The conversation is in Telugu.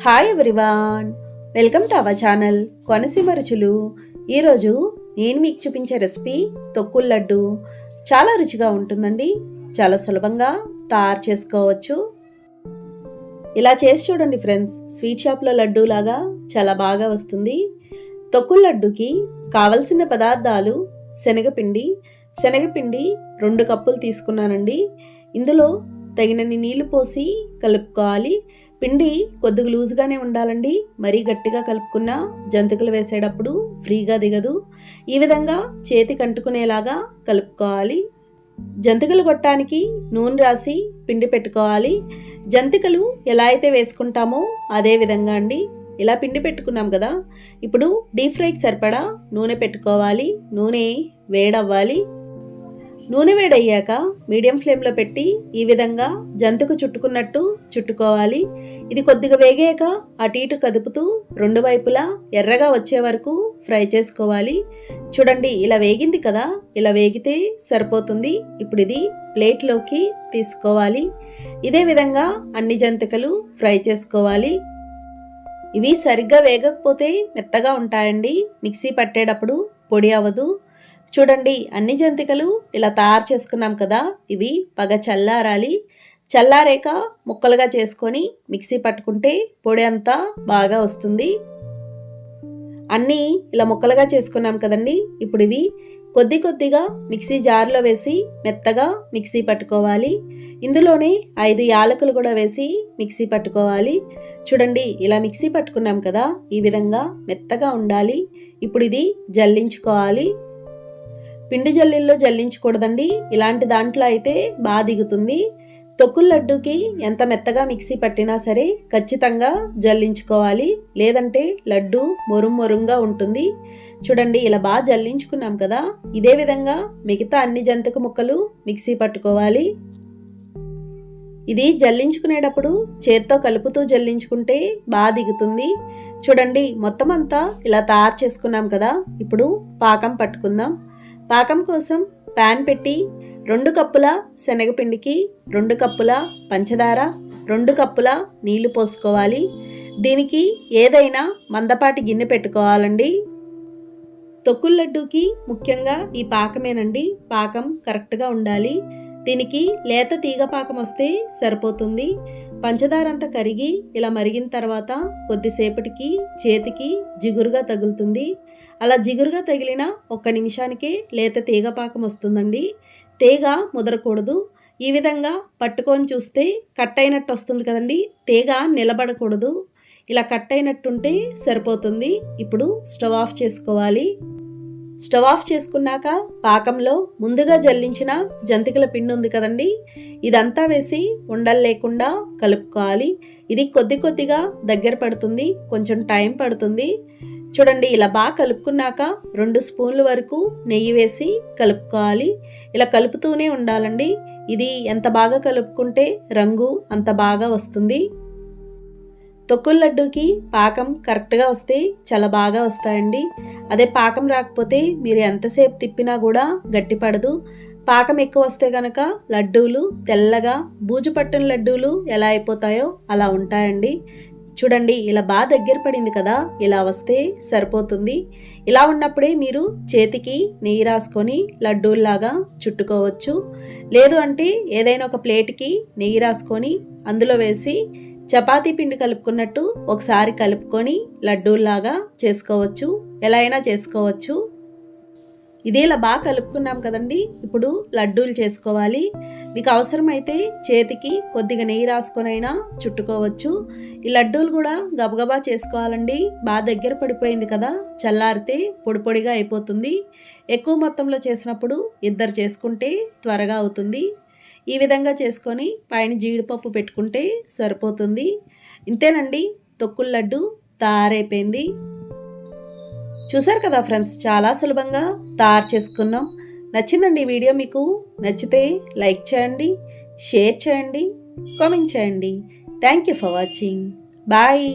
Hi everyone, welcome to our channel Konaseema రుచులు. ఈరోజు నేను మీకు చూపించే రెసిపీ తొక్కుల లడ్డు. చాలా రుచిగా ఉంటుందండి, చాలా సులభంగా తయారు చేసుకోవచ్చు. ఇలా చేసి చూడండి ఫ్రెండ్స్, స్వీట్ షాప్లో లడ్డు లాగా చాలా బాగా వస్తుంది. తొక్కుల లడ్డుకి కావలసిన పదార్థాలు శనగపిండి 2 కప్పులు తీసుకున్నానండి. ఇందులో తగినన్ని నీళ్లు పోసి కలుపుకోవాలి. పిండి కొద్దిగా లూజ్గానే ఉండాలండి, మరీ గట్టిగా కలుపుకున్న జంతికలు వేసేటప్పుడు ఫ్రీగా దిగదు. ఈ విధంగా చేతికి అంటుకునేలాగా కలుపుకోవాలి. జంతికలు కొట్టడానికి నూనె రాసి పిండి పెట్టుకోవాలి. జంతికలు ఎలా అయితే వేసుకుంటామో అదే విధంగా అండి. ఇలా పిండి పెట్టుకున్నాం కదా, ఇప్పుడు డీప్ ఫ్రైకి సరిపడా నూనె పెట్టుకోవాలి. నూనె వేడవ్వాలి. నూనె వేడయ్యాక మీడియం ఫ్లేమ్లో పెట్టి ఈ విధంగా జంతుకు చుట్టుకున్నట్టు చుట్టుకోవాలి. ఇది కొద్దిగా వేగాక అటు ఇటు కదుపుతూ 2 వైపులా ఎర్రగా వచ్చే వరకు ఫ్రై చేసుకోవాలి. చూడండి, ఇలా వేగింది కదా, ఇలా వేగితే సరిపోతుంది. ఇప్పుడు ఇది ప్లేట్లోకి తీసుకోవాలి. ఇదే విధంగా అన్ని జంతికలు ఫ్రై చేసుకోవాలి. ఇవి సరిగ్గా వేగకపోతే మెత్తగా ఉంటాయండి, మిక్సీ పట్టేటప్పుడు పొడి అవ్వదు. చూడండి, అన్ని జంతికలు ఇలా తయారు చేసుకున్నాం కదా, ఇవి బాగా చల్లారాలి. చల్లారాక ముక్కలుగా చేసుకొని మిక్సీ పట్టుకుంటే పొడి అంతా బాగా వస్తుంది. అన్నీ ఇలా ముక్కలుగా చేసుకున్నాం కదండి. ఇప్పుడు ఇవి కొద్దిగా మిక్సీ జార్లో వేసి మెత్తగా మిక్సీ పట్టుకోవాలి. ఇందులోనే 5 యాలకులు కూడా వేసి మిక్సీ పట్టుకోవాలి. చూడండి, ఇలా మిక్సీ పట్టుకున్నాం కదా, ఈ విధంగా మెత్తగా ఉండాలి. ఇప్పుడు ఇది జల్లించుకోవాలి. పిండి జల్లిల్లో జల్లించకూడదండి, ఇలాంటి దాంట్లో అయితే బాగా దిగుతుంది. తొక్కుల లడ్డూకి ఎంత మెత్తగా మిక్సీ పట్టినా సరే ఖచ్చితంగా జల్లించుకోవాలి, లేదంటే లడ్డు మొరుంగా ఉంటుంది. చూడండి, ఇలా బాగా జల్లించుకున్నాం కదా, ఇదే విధంగా మిగతా అన్ని జంతిక ముక్కలు మిక్సీ పట్టుకోవాలి. ఇది జల్లించుకునేటప్పుడు చేత్తో కలుపుతూ జల్లించుకుంటే బాగా దిగుతుంది. చూడండి, మొత్తం అంతా ఇలా తయారు చేసుకున్నాం కదా, ఇప్పుడు పాకం పట్టుకుందాం. పాకం కోసం ప్యాన్ పెట్టి 2 కప్పుల శనగపిండికి 2 కప్పుల పంచదార, 2 కప్పుల నీళ్లు పోసుకోవాలి. దీనికి ఏదైనా మందపాటి గిన్నె పెట్టుకోవాలండి. తొక్కుల లడ్డూకి ముఖ్యంగా ఈ పాకమేనండి, పాకం కరెక్ట్గా ఉండాలి. దీనికి లేత తీగ పాకం వస్తే సరిపోతుంది. పంచదార అంతా కరిగి ఇలా మరిగిన తర్వాత కొద్దిసేపటికి చేతికి జిగురుగా తగులుతుంది. అలా జిగురుగా తగిలిన 1 నిమిషానికే లేత తీగ పాకం వస్తుందండి. తీగ ముదరకూడదు. ఈ విధంగా పట్టుకొని చూస్తే కట్ అయినట్టు వస్తుంది కదండి, తీగ నిలబడకూడదు. ఇలా కట్ అయినట్టుంటే సరిపోతుంది. ఇప్పుడు స్టవ్ ఆఫ్ చేసుకోవాలి. స్టవ్ ఆఫ్ చేసుకున్నాక పాకంలో ముందుగా జల్లించిన జంతికల పిండి ఉంది కదండి, ఇదంతా వేసి ఉండలు లేకుండా కలుపుకోవాలి. ఇది కొద్దిగా దగ్గర పడుతుంది, కొంచెం టైం పడుతుంది. చూడండి, ఇలా బాగా కలుపుకున్నాక 2 స్పూన్ల వరకు నెయ్యి వేసి కలుపుకోవాలి. ఇలా కలుపుతూనే ఉండాలండి. ఇది ఎంత బాగా కలుపుకుంటే రంగు అంత బాగా వస్తుంది. తొక్కుల లడ్డూకి పాకం కరెక్ట్గా వస్తే చాలా బాగా వస్తాయండి. అదే పాకం రాకపోతే మీరు ఎంతసేపు తిప్పినా కూడా గట్టిపడదు. పాకం ఎక్కువ వస్తే కనుక లడ్డూలు తెల్లగా బూజు పట్టిన లడ్డూలు ఎలా అయిపోతాయో అలా ఉంటాయండి. చూడండి, ఇలా బాగా దగ్గర పడింది కదా, ఇలా వస్తే సరిపోతుంది. ఇలా ఉన్నప్పుడే మీరు చేతికి నెయ్యి రాసుకొని లడ్డూల్లాగా చుట్టుకోవచ్చు. లేదు అంటే ఏదైనా ఒక ప్లేట్కి నెయ్యి రాసుకొని అందులో వేసి చపాతీ పిండి కలుపుకున్నట్టు ఒకసారి కలుపుకొని లడ్డూల్లాగా చేసుకోవచ్చు, ఎలా అయినా చేసుకోవచ్చు. ఇదే ఇలా బాగా కలుపుకున్నాం కదండి, ఇప్పుడు లడ్డూలు చేసుకోవాలి. మీకు అవసరమైతే చేతికి కొద్దిగా నెయ్యి రాసుకొనైనా చుట్టుకోవచ్చు. ఈ లడ్డూలు కూడా గబగబా చేసుకోవాలండి, బాగా దగ్గర పడిపోయింది కదా, చల్లారితే పొడిగా అయిపోతుంది. ఎక్కువ మొత్తంలో చేసినప్పుడు 2 చేసుకుంటే త్వరగా అవుతుంది. ఈ విధంగా చేసుకొని పైన జీడిపప్పు పెట్టుకుంటే సరిపోతుంది. ఇంతేనండి, తొక్కుల లడ్డు తయారైపోయింది. చూసారు కదా ఫ్రెండ్స్, చాలా సులభంగా తయారు చేసుకున్నాం. నచ్చిందండి ఈ వీడియో? మీకు నచ్చితే లైక్ చేయండి, షేర్ చేయండి, కామెంట్ చేయండి. Thank you for watching. Bye.